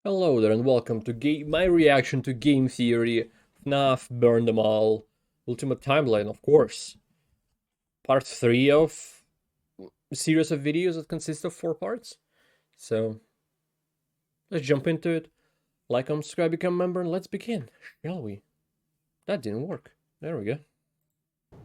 Hello there and welcome to my reaction to Game Theory, FNAF, Burn Them All, Ultimate Timeline, of course. Part 3 of a series of videos that consists of 4 parts. So, let's jump into it. Like, subscribe, become a member, and let's begin, shall we? That didn't work. There we go.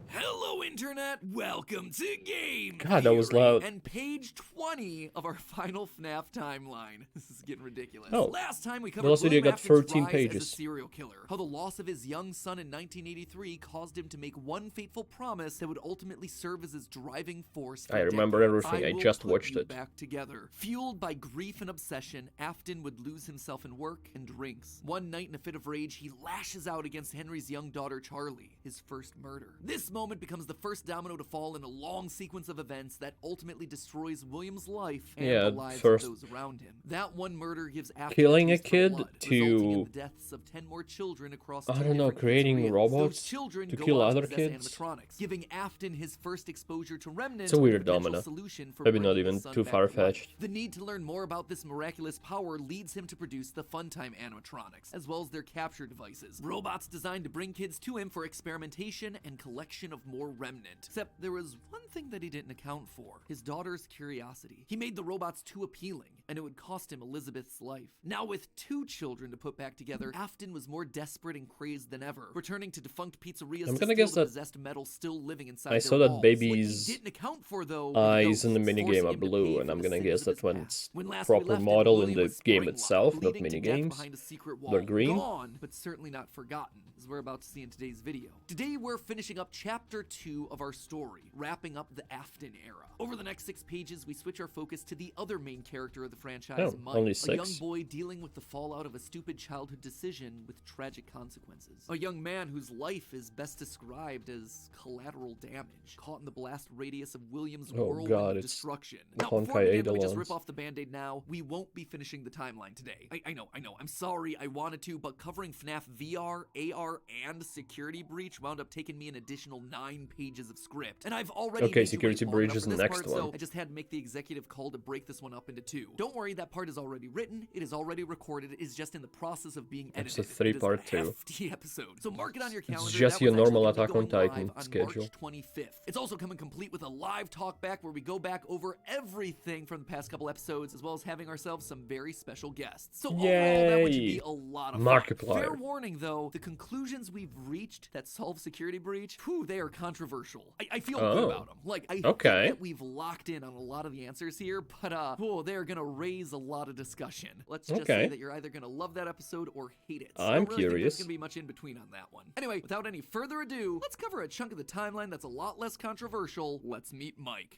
Hello, Internet! Welcome to Game God, that was Theory, loud. and page 20 of our final FNAF timeline. This is getting ridiculous. Oh, Last time we the covered last video William got Afton's 13 rise pages. as a serial killer, how the loss of his young son in 1983 caused him to make one fateful promise that would ultimately serve as his driving force for I remember decades. everything, I will just put watched you it. back together. Fueled by grief and obsession, Afton would lose himself in work and drinks. One night in a fit of rage, he lashes out against Henry's young daughter Charlie, his first murder. This moment becomes the first domino to fall in a long sequence of events that ultimately destroys William's life and the lives of those around him. That one murder gives Afton killing a taste for kid blood, to, resulting in the deaths of 10 more children across I two don't know, different creating pizzerias. robots Those children to go kill on other possess kids. animatronics, giving Afton his first exposure to remnants. It's a weird and potential domino. solution for Maybe not bringing his even son too back to far-fetched. life. The need to learn more about this miraculous power leads him to produce the Funtime animatronics, as well as their capture devices. Robots designed to bring kids to him for experimentation and collection of more remnant. Except there was one thing that he didn't account for: his daughter's curiosity. He made the robots too appealing, and it would cost him Elizabeth's life. Now with 2 children to put back together, Afton was more desperate and crazed than ever, returning to defunct pizzerias I'm to gonna steal guess the that possessed metal still living inside I their saw that walls. baby's What he didn't account for, though, eyes in the forcing minigame are him to blue, pay and for I'm the gonna sins guess of that his when past. it's When last we proper left him, model in William the was game scoring itself, lava, not leading to death minigames, behind a secret wall. they're green. Gone, but certainly not forgotten, as we're about to see in today's video. Today we're finishing up chapter 2 of our story, wrapping up the Afton era. Over the next 6 pages, we switch our focus to the other main character of the franchise, Oh, Mike, only a young 6? boy dealing with the fallout of a stupid childhood decision with tragic consequences. A young man whose life is best described as collateral damage, caught in the blast radius of William's Oh whirlwind god, of it's destruction. the Now, before we Honkai begin, let me just rip Eidolons. off the band-aid now. We won't be finishing the timeline today. I know. I'm sorry, I wanted to, but covering FNAF VR, AR, and Security Breach wound up taking me an additional 9 pages of script. And I've already Okay, made you Security wait long Breach enough is for the this next part, one. so I just had to make the executive call to break this one up into 2. Don't worry, that part is already written, it is already recorded, it is just in the process of being edited. It's a 3-part it is a too. hefty episode. So mark it on your calendar. It's just that your one's actually normal gonna be Attack on going Titan live on schedule. March 25th. It's also coming complete with a live talkback where we go back over everything from the past couple episodes, as well as having ourselves some very special guests. So overall, that one should be a lot of fun. Fair warning though, the conclusions we've reached that solve Security Breach, whew, they are controversial. I feel good about them. Like, I think that we've locked in on a lot of the answers here, but whoa, they're gonna raise a lot of discussion. Let's just say that you're either gonna love that episode or hate it. I'm don't really think curious. there's gonna be much in between on that one. Anyway, without any further ado, let's cover a chunk of the timeline that's a lot less controversial. Let's meet Mike.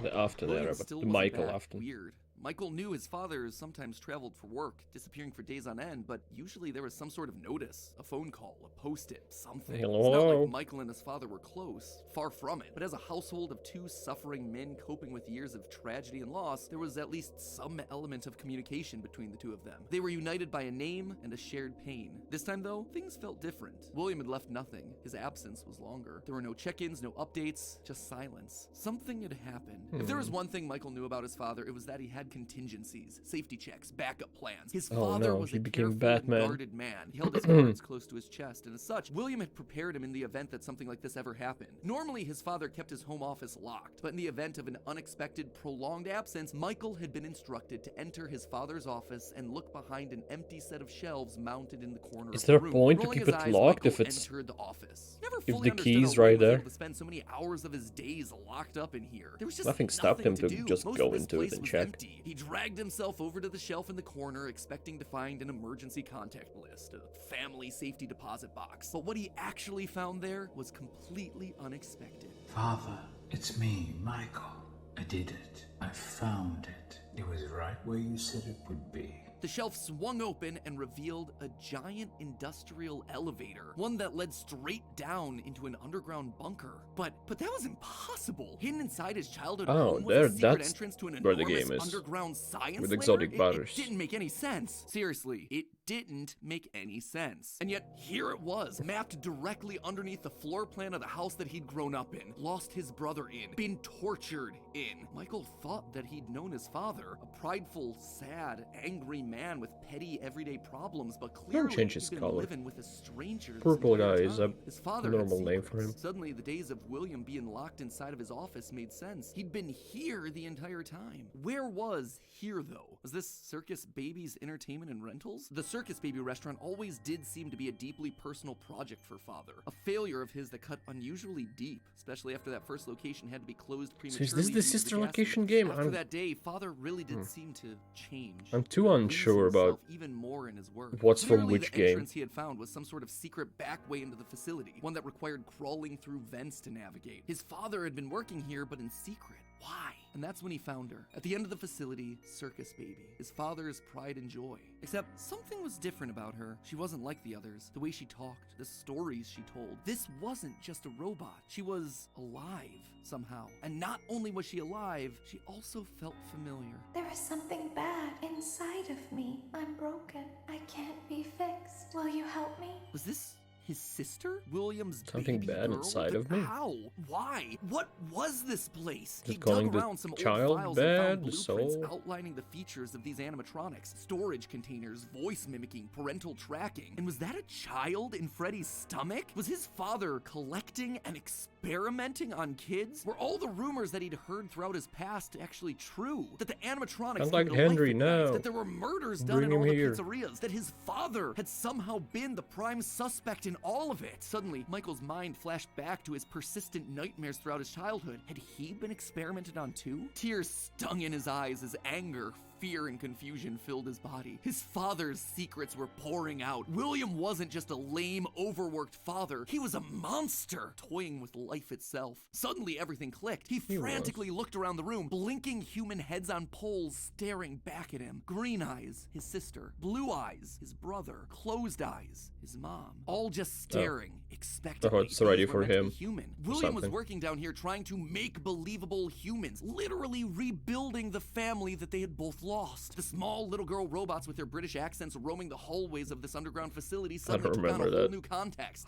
The Afton era, but Still the wasn't Michael back. Afton. Weird. Michael knew his father sometimes traveled for work, disappearing for days on end, but usually there was some sort of notice, a phone call, a post-it, something. Hello? It's not like Michael and his father were close, far from it. But as a household of 2 suffering men coping with years of tragedy and loss, there was at least some element of communication between the 2 of them. They were united by a name and a shared pain. This time though, things felt different. William had left nothing. His absence was longer. There were no check-ins, no updates, just silence. Something had happened. If there was one thing Michael knew about his father, it was that he had contingencies, safety checks, backup plans. His father was a careful and guarded man. He held his cards close to his chest, and as such, William had prepared him in the event that something like this ever happened. Normally, his father kept his home office locked, but in the event of an unexpected, prolonged absence, Michael had been instructed to enter his father's office and look behind an empty set of shelves mounted in the corner Is of there the a room. point to Rolling keep his it eyes, locked Michael if it's... entered the office. Never if fully the understood key's how right William was there? able to spend so many hours of his days locked up in here. There was just Nothing stopped him to do. just Most go of this into it place and was check. empty. He dragged himself over to the shelf in the corner, expecting to find an emergency contact list, a family safety deposit box. But what he actually found there was completely unexpected. Father, it's me, Michael. I did it. I found it. It was right where you said it would be. The shelf swung open and revealed a giant industrial elevator, one that led straight down into an underground bunker. But that was impossible. Hidden inside his childhood home was a secret that's entrance to an where the enormous game is. underground science With lair. exotic It butters. didn't make any sense. Seriously, it didn't make any sense. And yet, here it was, mapped directly underneath the floor plan of the house that he'd grown up in, lost his brother in, been tortured in. Michael thought that he'd known his father, a prideful, sad, angry man with petty, everyday problems, but clearly change his he'd been color. living with a stranger this Purple entire guy is a time. His father had normal name for him. secrets. Suddenly, the days of William being locked inside of his office made sense. He'd been here the entire time. Where was here, though? Was this Circus Baby's entertainment and rentals? The Circus Baby restaurant always did seem to be a deeply personal project for father. A failure of his that cut unusually deep, especially after that first location had to be closed So prematurely. is this the due to sister gas location leak. game? After that day, father really did seem to change. I'm too to lose unsure about himself even more in his work. what's from Clearly, which the game. entrance he had found was some sort of secret back way into the facility, one that required crawling through vents to navigate. His father had been working here, but in secret. Why? And that's when he found her. At the end of the facility, Circus Baby, his father's pride and joy. Except something was different about her. She wasn't like the others. The way she talked, the stories she told. This wasn't just a robot. She was alive somehow. And not only was she alive, she also felt familiar. There is something bad inside of me. I'm broken. I can't be fixed. Will you help me? Was this his sister? William's Something baby bad girl? inside But of me? How? Why? What was this place? Just He calling dug the around some child old files bad, and the found blueprints soul? outlining the features of these animatronics, storage containers, voice mimicking, parental tracking. And was that a child in Freddy's stomach? Was his father collecting and experimenting on kids? Were all the rumors that he'd heard throughout his past actually true? That the animatronics Unlike came to life Henry, at night, no. that there were murders done Bring in him all the here. pizzerias, that his father had somehow been the prime suspect in all of it. Suddenly, Michael's mind flashed back to his persistent nightmares throughout his childhood. Had he been experimented on too? Tears stung in his eyes as anger, fear, and confusion filled his body. His father's secrets were pouring out. William wasn't just a lame, overworked father. He was a monster, toying with life itself. Suddenly, everything clicked. He frantically looked around the room, blinking human heads on poles staring back at him. Green eyes, his sister. Blue eyes, his brother. Closed eyes, his mom. All just staring, expectantly. it's already These were for meant to him be human. or William was something. working down here trying to make believable humans, literally rebuilding the family that they had both lost. The small little girl robots with their British accents roaming the hallways of this underground facility suddenly took on a remember whole that. new context.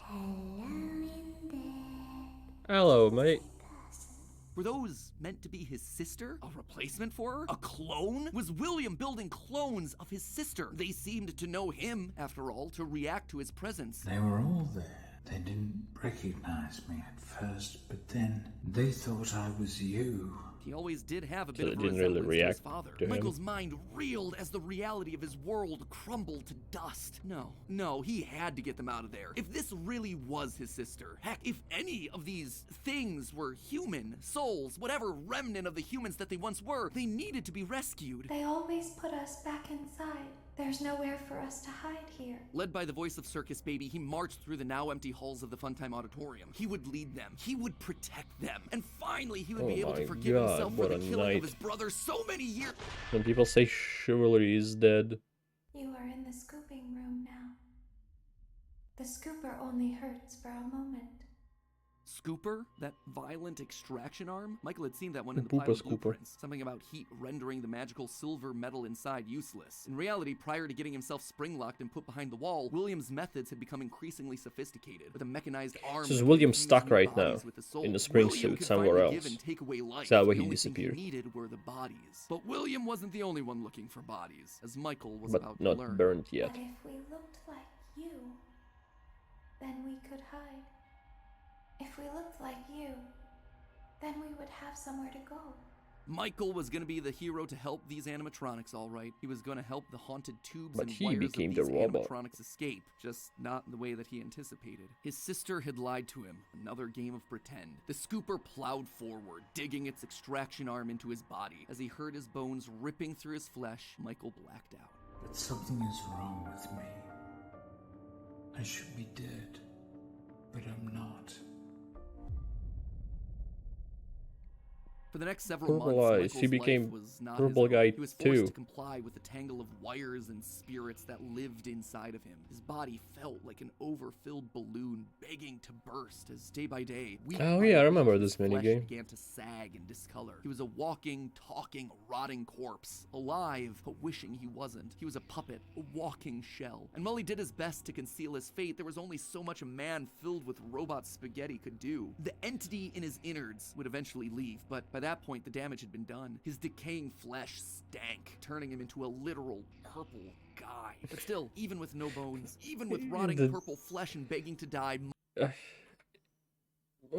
Hello, mate. Were those meant to be his sister? A replacement for her? A clone? Was William building clones of his sister? They seemed to know him, after all, to react to his presence. They were all there. They didn't recognize me at first, but then they thought I was you. He always did have a So bit of they a didn't really resemblance to his react father. to him. Michael's mind reeled as the reality of his world crumbled to dust. No, he had to get them out of there. If this really was his sister, heck, if any of these things were human, souls, whatever remnant of the humans that they once were, they needed to be rescued. They always put us back inside. There's nowhere for us to hide here. Led by the voice of Circus Baby, he marched through the now empty halls of the Funtime Auditorium. He would lead them. He would protect them. And finally, he would be able to my forgive God, himself for what the a killing night. of his brother so many years. When people say chivalry is dead, You are in the scooping room now. The scooper only hurts for a moment. Scooper? That violent extraction arm? Michael had seen that one in the Poopa pile of scooper. blueprints. Something about heat rendering the magical silver metal inside useless. In reality, prior to getting himself spring-locked and put behind the wall, William's methods had become increasingly sophisticated. With a mechanized arm... So is that William could stuck fuse right now, bodies with the soul. in the spring William suit could somewhere finally give else? and take away life. Is that why The he only thing disappeared? he needed were the bodies. But William wasn't the only one looking for bodies, as Michael was but about to not learn. burned yet. But if we looked like you, then we could hide. If we looked like you, then we would have somewhere to go. Michael was going to be the hero to help these animatronics, all right. He was going to help the haunted tubes But and he wires became of the these robot. animatronics escape, just not in the way that he anticipated. His sister had lied to him. Another game of pretend. The scooper plowed forward, digging its extraction arm into his body. As he heard his bones ripping through his flesh, Michael blacked out. But something is wrong with me. I should be dead, but I'm not. For the next several Purple months, Eyes. Michael's He became life was not Purple his own. Guy He was forced too. to comply with the tangle of wires and spirits that lived inside of him. His body felt like an overfilled balloon begging to burst as day by day, week Oh by yeah, I week, remember his this flesh minigame. began to sag and discolor. He was a walking, talking, rotting corpse, alive, but wishing he wasn't. He was a puppet, a walking shell. And while he did his best to conceal his fate, there was only so much a man filled with robot spaghetti could do. The entity in his innards would eventually leave, but by that point, the damage had been done. His decaying flesh stank, turning him into a literal purple guy. But still, even with no bones, even with rotting purple flesh and begging to die,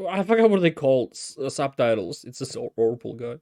I forgot what they called subtitles. It's just Purple Guy.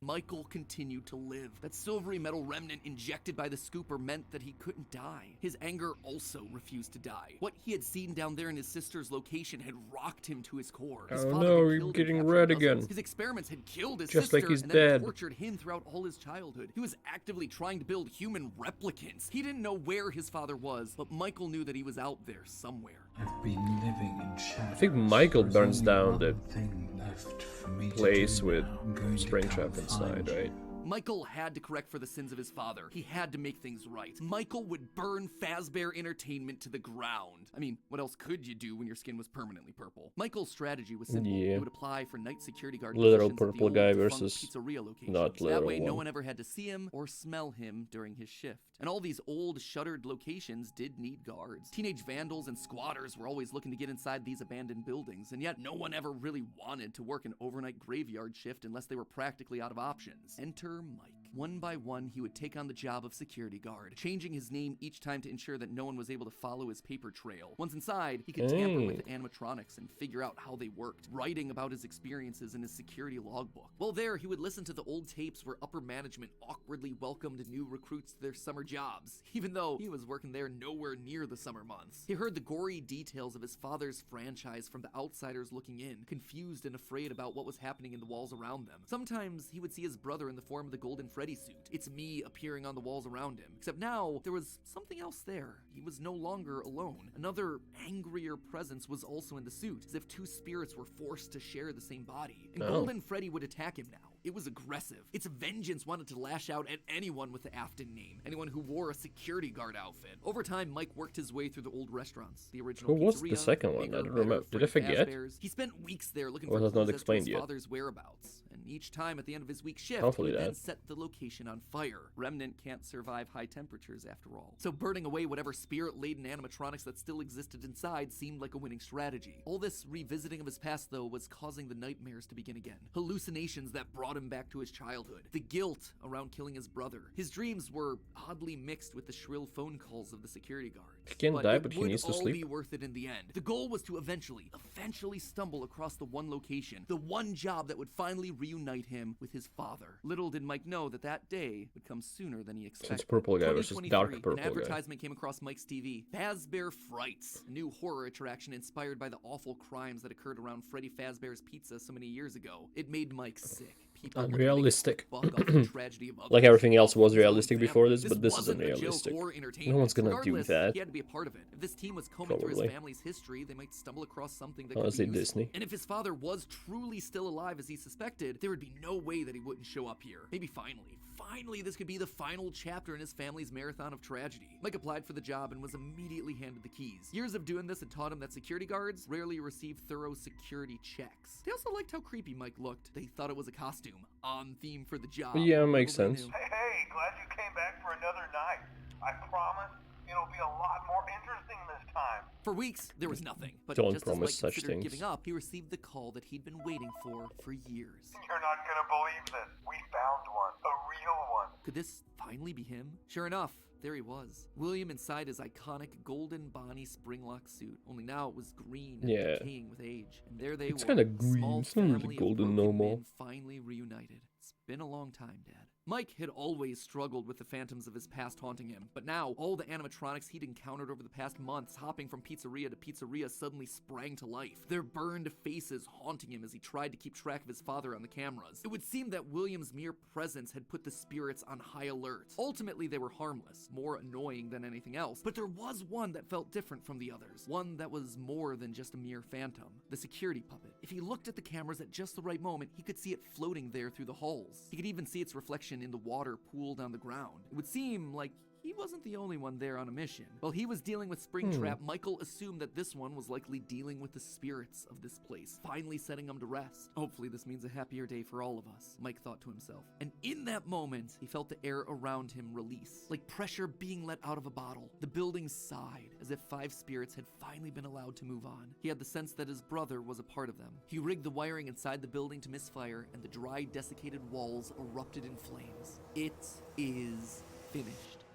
Michael continued to live. That silvery metal remnant injected by the scooper meant that he couldn't die. His anger also refused to die. What he had seen down there in his sister's location had rocked him to his core. His Oh father no, had you're killed and getting captured red dozens. again. His experiments had killed his Just sister like he's and dead. then tortured him throughout all his childhood. He was actively trying to build human replicants. He didn't know where his father was, but Michael knew that he was out there somewhere. I've been living in shadows. I think Michael There's burns only down one the thing left for me to place do with now. I'm going to Springtrap come inside, find you. right? Michael had to correct for the sins of his father. He had to make things right. Michael would burn Fazbear Entertainment to the ground. I mean, what else could you do when your skin was permanently purple? Michael's strategy was simple. Yeah. He would apply for night security guard Literal positions at the purple old guy defunct versus pizzeria locations. not That literal way, no one. one ever had to see him or smell him during his shift. And all these old, shuttered locations did need guards. Teenage vandals and squatters were always looking to get inside these abandoned buildings, and yet no one ever really wanted to work an overnight graveyard shift unless they were practically out of options. Enter Mike. One by one, he would take on the job of security guard, changing his name each time to ensure that no one was able to follow his paper trail. Once inside, he could tamper with the animatronics and figure out how they worked, writing about his experiences in his security logbook. While there, he would listen to the old tapes where upper management awkwardly welcomed new recruits to their summer jobs, even though he was working there nowhere near the summer months. He heard the gory details of his father's franchise from the outsiders looking in, confused and afraid about what was happening in the walls around them. Sometimes he would see his brother in the form of the Golden Freddy suit. It's me appearing on the walls around him. Except now, there was something else there. He was no longer alone. Another angrier presence was also in the suit, as if two spirits were forced to share the same body. And Golden Freddy would attack him now. It was aggressive. Its vengeance wanted to lash out at anyone with the Afton name, anyone who wore a security guard outfit. Over time, Mike worked his way through the old restaurants, the original Who was pizzeria, the second one? I Bigger, don't remember. Better, Did I Freddy forget? Fazbear's. He spent weeks there looking Or for was that not clues as to explained his yet? father's whereabouts. And each time at the end of his week shift, Hopefully he then that. set the location on fire. Remnant can't survive high temperatures after all. So burning away whatever spirit-laden animatronics that still existed inside seemed like a winning strategy. All this revisiting of his past, though, was causing the nightmares to begin again. Hallucinations that brought him back to his childhood. The guilt around killing his brother. His dreams were oddly mixed with the shrill phone calls of the security guards. He can't die, but he would needs to all sleep. be worth it in the end. The goal was to eventually stumble across the one location, the one job that would finally reunite him with his father. Little did Mike know that that day would come sooner than he So expected. it's Purple Guy versus 2023, Dark Purple an Guy. advertisement came across Mike's TV. Fazbear Frights, a new horror attraction inspired by the awful crimes that occurred around Freddy Fazbear's Pizza so many years ago. It made Mike sick. People looking to make a Unrealistic. quick buck off the tragedy of others. Like everything else was His own realistic before family. this, but this is wasn't a joke unrealistic. or No entertainment. one's gonna do Regardless, that. He had to be a part of it. If this team was combing through his Probably. family's history, they might stumble across something that Honestly, could be useful. Disney. And if his father was truly still alive as he suspected, there would be no way that he wouldn't show up here. Maybe finally this could be the final chapter in his family's marathon of tragedy. Mike applied for the job and was immediately handed the keys. Years of doing this had taught him that security guards rarely receive thorough security checks. They also liked how creepy Mike looked. They thought it was a costume, on theme for the job. Yeah, makes Little they sense. knew. Hey, glad you came back for another night. I promise it'll be a lot more interesting this time. For weeks, there was nothing. But Don't just as promise Mike such considered things. giving up, he received the call that he'd been waiting for years. You're not gonna believe this. We found one. A real one. Could this finally be him? Sure enough, there he was. William inside his iconic golden Bonnie Springlock suit. Only now it was green and Yeah. decaying with age. And there they It's were. kinda a green. small It's not really family of golden broken no more. men finally reunited. It's been a long time, Dad. Mike had always struggled with the phantoms of his past haunting him, but now all the animatronics he'd encountered over the past months, hopping from pizzeria to pizzeria, suddenly sprang to life, their burned faces haunting him as he tried to keep track of his father on the cameras. It would seem that William's mere presence had put the spirits on high alert. Ultimately, they were harmless, more annoying than anything else, but there was one that felt different from the others, one that was more than just a mere phantom, the security puppet. If he looked at the cameras at just the right moment, he could see it floating there through the halls. He could even see its reflection in the water pooled on the ground. It would seem like he wasn't the only one there on a mission. While he was dealing with Springtrap, Michael assumed that this one was likely dealing with the spirits of this place, finally setting them to rest. Hopefully this means a happier day for all of us, Mike thought to himself. And in that moment, he felt the air around him release, like pressure being let out of a bottle. The building sighed, as if 5 spirits had finally been allowed to move on. He had the sense that his brother was a part of them. He rigged the wiring inside the building to misfire, and the dry, desiccated walls erupted in flames. It is finished.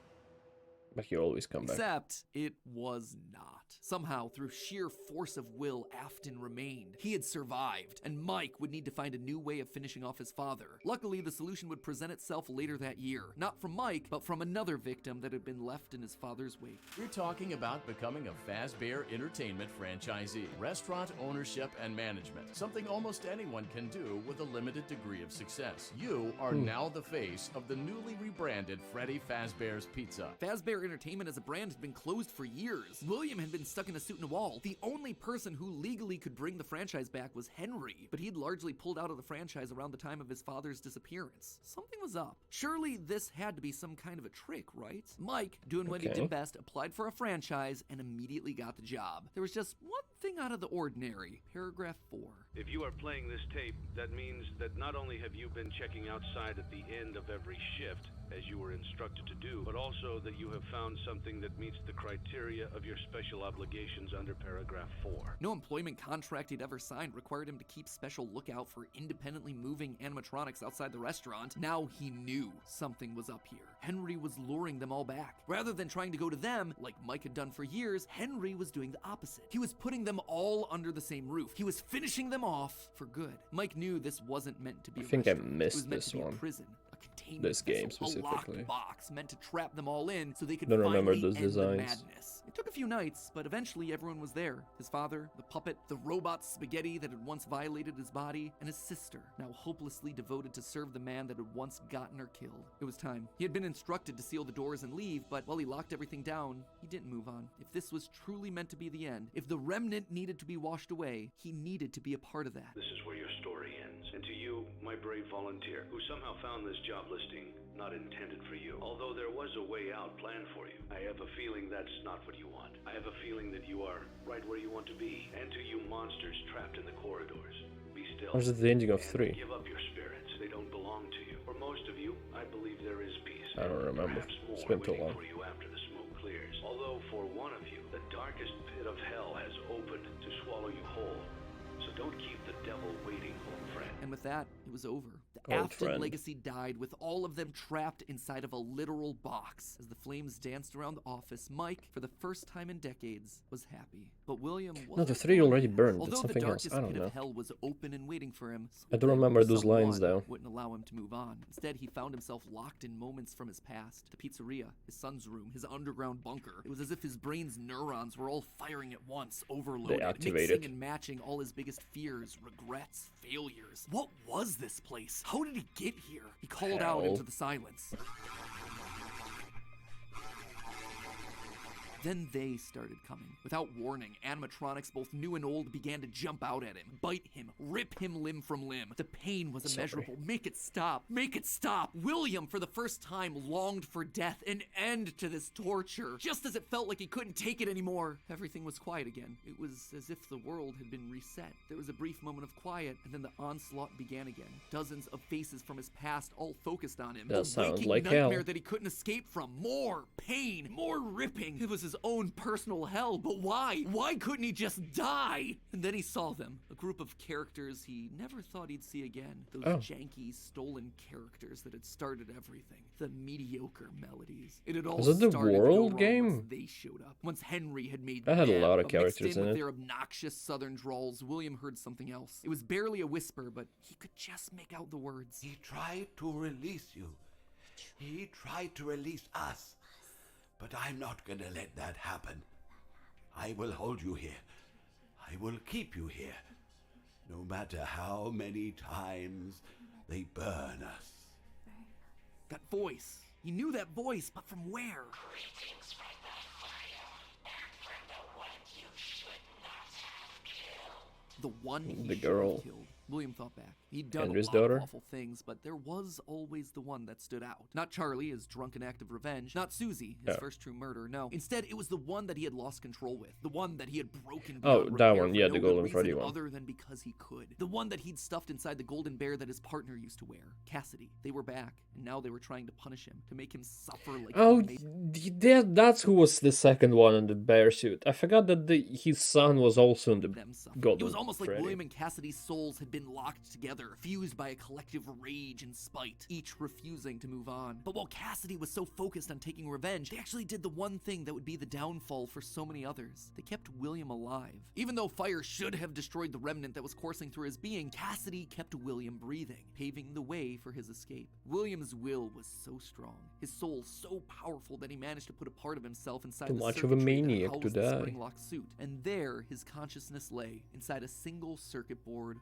But he'll always come back. Except it was not. Somehow, through sheer force of will, Afton remained. He had survived, and Mike would need to find a new way of finishing off his father. Luckily, the solution would present itself later that year. Not from Mike, but from another victim that had been left in his father's wake. We're talking about becoming a Fazbear Entertainment franchisee. Restaurant ownership and management. Something almost anyone can do with a limited degree of success. You are now the face of the newly rebranded Freddy Fazbear's Pizza. Fazbear Entertainment as a brand had been closed for years. William had been stuck in a suit and a wall. The only person who legally could bring the franchise back was Henry, but he'd largely pulled out of the franchise around the time of his father's disappearance. Something was up. Surely this had to be some kind of a trick, right? Mike, doing what he did best, applied for a franchise and immediately got the job. There was just one thing out of the ordinary. Paragraph 4. If you are playing this tape, that means that not only have you been checking outside at the end of every shift, as you were instructed to do, but also that you have found something that meets the criteria of your special obligations under paragraph 4. No employment contract he'd ever signed required him to keep special lookout for independently moving animatronics outside the restaurant. Now he knew something was up here. Henry was luring them all back. Rather than trying to go to them, like Mike had done for years, Henry was doing the opposite. He was putting them all under the same roof. He was finishing them off for good. Mike knew this wasn't meant to be a think I restaurant. missed It was meant this to be one. a prison, a containment This game vessel, specifically. a locked box meant to trap them all in so they could Don't remember finally those end the designs. madness. It took a few nights, but eventually everyone was there. His father, the puppet, the robot spaghetti that had once violated his body, and his sister, now hopelessly devoted to serve the man that had once gotten her killed. It was time. He had been instructed to seal the doors and leave, but while he locked everything down, he didn't move on. If this was truly meant to be the end, if the remnant needed to be washed away, he needed to be a part of that. This is where your story ends. And to you, my brave volunteer, who somehow found this job listing not intended for you. Although there was a way out planned for you, I have a feeling that's not what you want. I have a feeling that you are right where you want to be. And to you monsters trapped in the corridors, be still. Or is it the ending of and 3? Give up your spirits. They don't belong to you. For most of you, I believe there is peace. I don't remember. Perhaps more It's been too waiting long. for you after the smoke clears. Although for one of you, the darkest pit of hell has opened to swallow you whole. So don't keep the devil waiting, old friend. And with that, it was over. The Old Afton friend. legacy died with all of them trapped inside of a literal box. As the flames danced around the office, Mike, for the first time in decades, was happy. But William wasn't. No, the 3 already burned. Although That's the something else. darkest I don't pit know. of hell was open and waiting for him, I don't remember those someone lines, though. wouldn't allow him to move on. Instead, he found himself locked in moments from his past. The pizzeria, his son's room, his underground bunker. It was as if his brain's neurons were all firing at once, overloaded, activated. mixing and matching all his biggest fears, regrets, failures. What was this place? How did he get here? He called out Hell. into the silence. Then they started coming. Without warning, animatronics, both new and old, began to jump out at him, bite him, rip him limb from limb. The pain was immeasurable. Make it stop. Make it stop. William, for the first time, longed for death, an end to this torture. Just as it felt like he couldn't take it anymore, everything was quiet again. It was as if the world had been reset. There was a brief moment of quiet, and then the onslaught began again. Dozens of faces from his past all focused on him. That A sounds waking like nightmare hell. that he couldn't escape from. More pain, more ripping. It was his own personal hell, but why? Why couldn't he just die? And then he saw them, a group of characters he never thought he'd see again. Those janky, stolen characters that had started everything. The mediocre melodies. It had all Was it the started to go World wrong game? once they showed up. Once Henry had made That had a them, lot of but characters mixed in with it. their obnoxious southern drawls, William heard something else. It was barely a whisper, but he could just make out the words. He tried to release you, He tried to release us, but I'm not gonna let that happen. I will hold you here. I will keep you here, no matter how many times they burn us. That voice. He knew that voice, but from where? Greetings from the fire, and from the one you should not have killed. The one he The should girl. have killed. William thought back. He'd done Henry's a lot daughter? of awful things, but there was always the one that stood out. Not Charlie, his drunken act of revenge. Not Susie, his Yeah. first true murder. No. Instead, it was the one that he had lost control with. The one that he had broken Oh, beyond that repair one, for yeah, no the good Golden reason Freddy one. other than because he could. The one that he'd stuffed inside the golden bear that his partner used to wear. Cassidy. They were back, and now they were trying to punish him, to make him suffer like Oh, he made that's who was the second one in the bear suit. I forgot that his son was also in the them suffer. Golden It was almost like Freddy. William and Cassidy's souls had been locked together, fused by a collective rage and spite, each refusing to move on. But while Cassidy was so focused on taking revenge, they actually did the one thing that would be the downfall for so many others. They kept William alive. Even though fire should have destroyed the remnant that was coursing through his being, Cassidy kept William breathing, paving the way for his escape. William's will was so strong, his soul so powerful that he managed to put a part of himself inside Too the much of a circuitry that maniac to housed the die. spring-locked suit. And there, his consciousness lay, inside a single circuit board,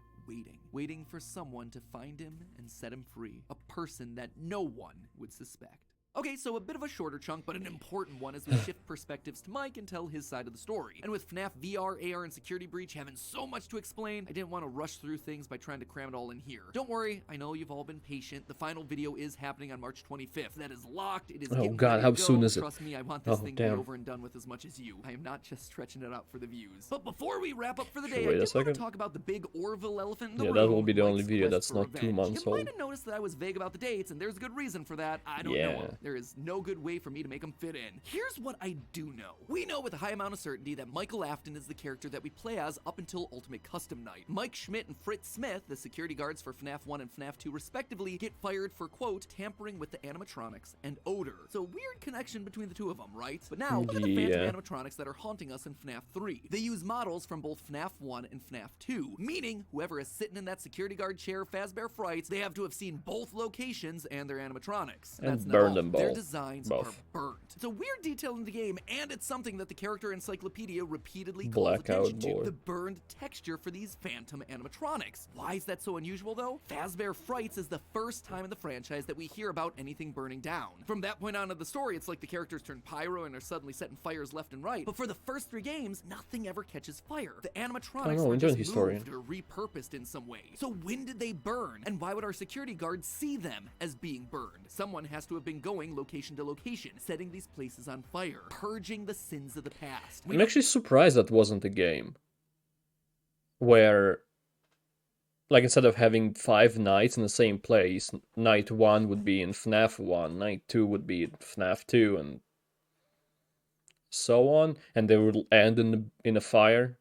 waiting for someone to find him and set him free. A person that no one would suspect. Okay, so a bit of a shorter chunk, but an important one as we shift perspectives to Mike and tell his side of the story. And with FNAF VR, AR, and Security Breach having so much to explain, I didn't want to rush through things by trying to cram it all in here. Don't worry, I know you've all been patient. The final video is happening on March 25th. That is locked. It is Oh getting God, ready how to go. soon is it? Trust me, I want this Oh, thing to be damn. over and done with as much as you. I am not just stretching it out for the views. But before we wrap up for the Sure, day, wait a I did want to second. talk about the big Orville elephant in the Yeah, room. that will be the only Mike's video quest that's for not 2 revenge. months You might old. have noticed that I was vague about the dates, and there's a good reason for that. I don't know Yeah. 'em. There is no good way for me to make them fit in. Here's what I do know. We know with a high amount of certainty that Michael Afton is the character that we play as up until Ultimate Custom Night. Mike Schmidt and Fritz Smith, the security guards for FNAF 1 and FNAF 2 respectively, get fired for, quote, tampering with the animatronics and odor. So weird connection between the two of them, right? But now, look at the phantom Yeah. animatronics that are haunting us in FNAF 3. They use models from both FNAF 1 and FNAF 2, meaning whoever is sitting in that security guard chair Fazbear Frights, they have to have seen both locations and their animatronics. And That's not burn all. them Their both. designs Both. are burnt. It's a weird detail in the game, and it's something that the character encyclopedia repeatedly calls Blackout attention to. board. The burned texture for these phantom animatronics. Why is that so unusual, though? Fazbear Frights is the first time in the franchise that we hear about anything burning down. From that point on in the story, it's like the characters turn pyro and are suddenly setting fires left and right. But for the first 3 games, nothing ever catches fire. The animatronics know, were enjoy just the historian. moved or repurposed in some way. So when did they burn? And why would our security guards see them as being burned? Someone has to have been going location to location, setting these places on fire, purging the sins of the past. I'm actually surprised that wasn't a game where, like, instead of having 5 nights in the same place, night 1 would be in FNAF 1, night 2 would be in FNAF 2, and so on, and they would end in a fire.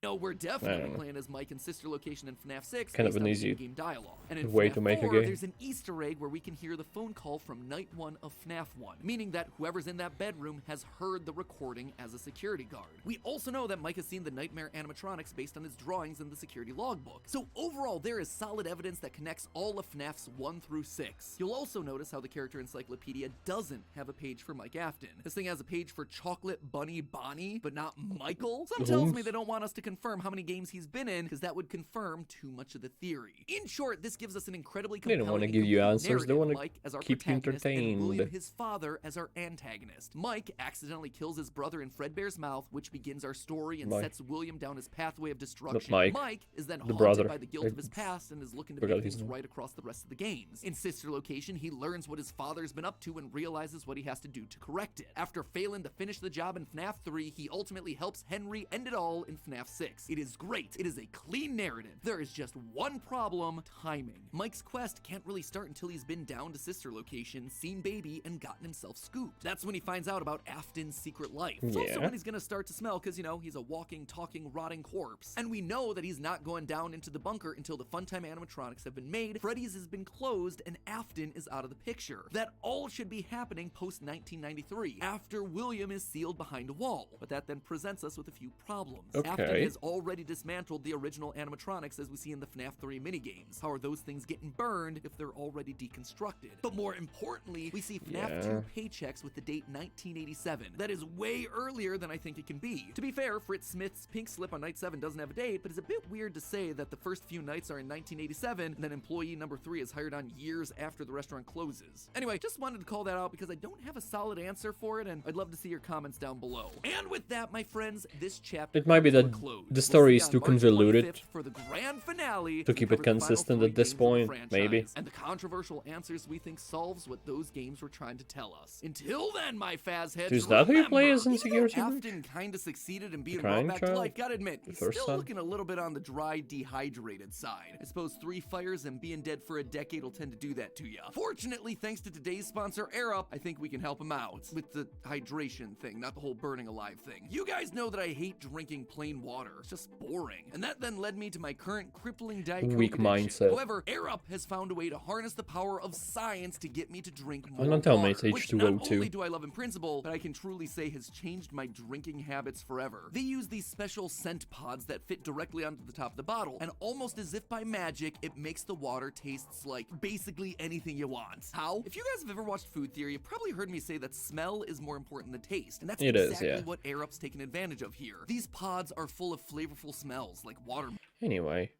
No, we're I definitely don't know. playing as Mike and sister location in FNAF 6 Kind of based an on the easy in-game dialogue. And in way FNAF to make a 4, game. there's an Easter egg where we can hear the phone call from night 1 of FNAF 1, meaning that whoever's in that bedroom has heard the recording as a security guard. We also know that Mike has seen the nightmare animatronics based on his drawings in the security logbook. So overall, there is solid evidence that connects all of FNAFs 1 through 6. You'll also notice how the character encyclopedia doesn't have a page for Mike Afton. This thing has a page for Chocolate Bunny Bonnie, but not Michael. Some tells me they don't want us to confirm how many games he's been in, because that would confirm too much of the theory. In short, this gives us an incredibly They compelling don't wanna and give you complete answers, they narrative, wanna Mike as our keep you protagonist and William, entertained. his father, as our antagonist. Mike accidentally kills his brother in Fredbear's mouth, which begins our story and Mike. sets William down his pathway of destruction. Mike. is then The haunted brother. by the guilt of his I past and is looking to forgot make his things name. right across the rest of the games. In Sister Location, he learns what his father's been up to and realizes what he has to do to correct it. After failing to finish the job in FNAF 3, he ultimately helps Henry end it all in FNAF 6. It is great. It is a clean narrative. There is just one problem: timing. Mike's quest can't really start until he's been down to Sister Location, seen Baby, and gotten himself scooped. That's when he finds out about Afton's secret life. It's also Yeah. when he's gonna start to smell, because, you know, he's a walking, talking, rotting corpse. And we know that he's not going down into the bunker until the Funtime animatronics have been made, Freddy's has been closed, and Afton is out of the picture. That all should be happening post-1993, after William is sealed behind a wall. But that then presents us with a few problems. Okay. Afton has already dismantled the original animatronics as we see in the FNAF 3 minigames. How are those things getting burned if they're already deconstructed? But more importantly, we see FNAF 2 paychecks with the date 1987. That is way earlier than I think it can be. To be fair, Fritz Smith's pink slip on night 7 doesn't have a date, but it's a bit weird to say that the first few nights are in 1987 and then employee number 3 is hired on years after the restaurant closes. Anyway, just wanted to call that out because I don't have a solid answer for it, and I'd love to see your comments down below. And with that, my friends, this chapter It might be that the story is too convoluted for the grand finale to keep it consistent at this point, maybe. And the controversial answers we think solves what those games were trying to tell us. Until then, my Faz heads, Is that who you play as in even though Security Breach? Afton kinda succeeded in being Crying brought back to Child? life, gotta admit, he's First still son? looking a little bit on the dry, dehydrated side. I suppose 3 fires and being dead for a decade will tend to do that to ya. Fortunately, thanks to today's sponsor, Air Up, I think we can help him out with the hydration thing, not the whole burning alive thing. You guys know that I hate drinking plain water. It's just boring. And that then led me to my current crippling Diet Coke Weak addiction. mindset. However, Air Up has found a way to harness the power of science to get me to drink more don't tell me water, it's which not H2O2. only do I love in principle, but I can truly say has changed my drinking habits forever. They use these special scent pods that fit directly onto the top of the bottle, and almost as if by magic, it makes the water tastes like basically anything you want. How? If you guys have ever watched Food Theory, you've probably heard me say that smell is more important than taste, and that's It is, exactly yeah. what Air Up's taken advantage of here. These pods are full of flavorful smells, like watermelon. Anyway,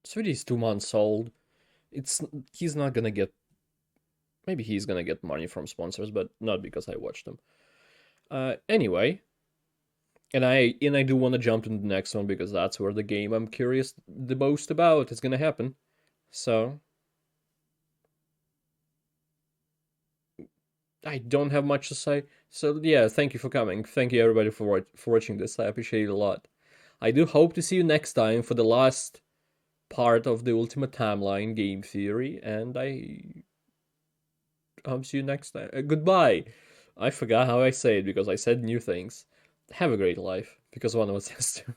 Sweetie's 2 months old. He's not gonna get. Maybe he's gonna get money from sponsors, but not because I watched them. Anyway, and I do want to jump into the next one because that's where the game I'm curious the most about is gonna happen. So I don't have much to say. So yeah, thank you for coming. Thank you everybody for watching this. I appreciate it a lot. I do hope to see you next time for the last part of the Ultimate Timeline game theory, and I hope to see you next time. Goodbye. I forgot how I say it because I said new things. Have a great life, because one of us has to.